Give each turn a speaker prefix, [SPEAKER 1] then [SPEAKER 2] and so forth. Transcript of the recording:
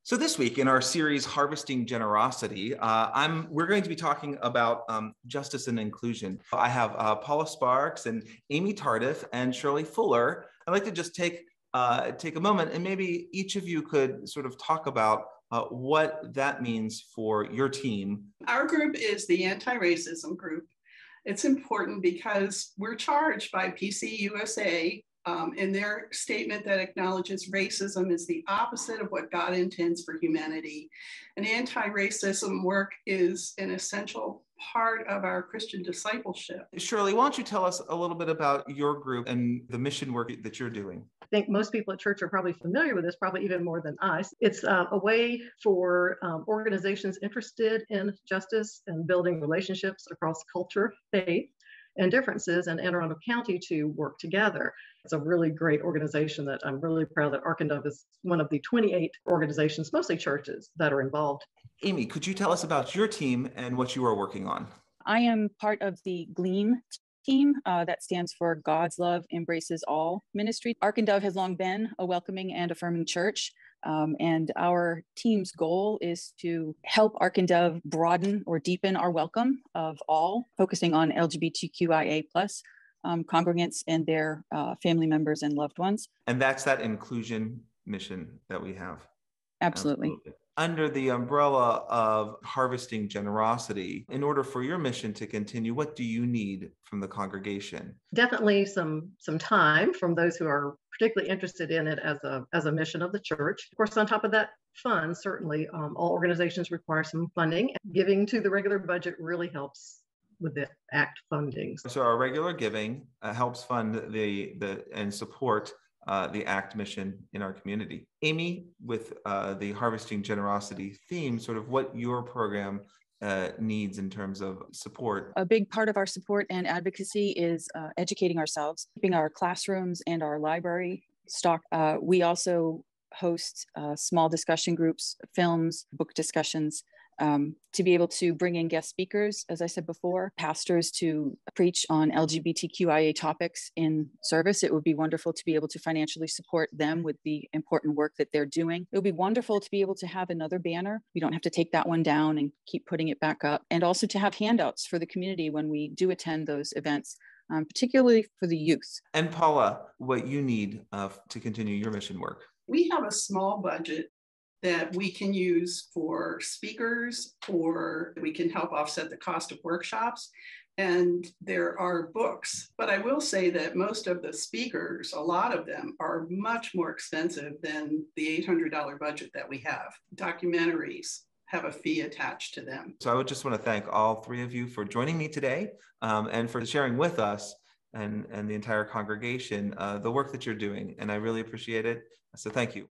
[SPEAKER 1] So this week in our series Harvesting Generosity, we're going to be talking about justice and inclusion. I have Paula Sparks and Amy Tardif and Shirley Fuller. I'd like to just take a moment and maybe each of you could sort of talk about what that means for your team.
[SPEAKER 2] Our group is the anti-racism group. It's important because we're charged by PCUSA in their statement that acknowledges racism is the opposite of what God intends for humanity. And anti-racism work is an essential part of our Christian discipleship.
[SPEAKER 1] Shirley, why don't you tell us a little bit about your group and the mission work that you're doing?
[SPEAKER 3] I think most people at church are probably familiar with this, probably even more than I. It's a way for organizations interested in justice and building relationships across culture, faith, and differences in Anne Arundel County to work together. It's a really great organization that I'm really proud that Arkindov is one of the 28 organizations, mostly churches, that are involved.
[SPEAKER 1] Amy, could you tell us about your team and what you are working on?
[SPEAKER 4] I am part of the GLEAM team that stands for God's Love Embraces All Ministry. Arkindov has long been a welcoming and affirming church. And our team's goal is to help Arkindov broaden or deepen our welcome of all, focusing on LGBTQIA+ congregants and their family members and loved ones.
[SPEAKER 1] And that's that inclusion mission that we have.
[SPEAKER 4] Absolutely.
[SPEAKER 1] Under the umbrella of Harvesting Generosity, in order for your mission to continue, what do you need from the congregation?
[SPEAKER 3] Definitely some time from those who are particularly interested in it as a mission of the church. Of course, on top of that, funds, certainly all organizations require some funding. Giving to the regular budget really helps with the ACT funding.
[SPEAKER 1] So our regular giving helps fund and support the ACT mission in our community. Amy, with the Harvesting Generosity theme, sort of what your program needs in terms of support.
[SPEAKER 4] A big part of our support and advocacy is educating ourselves, keeping our classrooms and our library stocked. We also host small discussion groups, films, book discussions, to be able to bring in guest speakers, as I said before, pastors to preach on LGBTQIA topics in service. It would be wonderful to be able to financially support them with the important work that they're doing. It would be wonderful to be able to have another banner. We don't have to take that one down and keep putting it back up. And also to have handouts for the community when we do attend those events, particularly for the youth.
[SPEAKER 1] And Paula, what you need to continue your mission work?
[SPEAKER 2] We have a small budget that we can use for speakers, or we can help offset the cost of workshops. And there are books, but I will say that most of the speakers, a lot of them are much more expensive than the $800 budget that we have. Documentaries have a fee attached to them.
[SPEAKER 1] So I would just want to thank all three of you for joining me today and for sharing with us and the entire congregation the work that you're doing. And I really appreciate it. So thank you.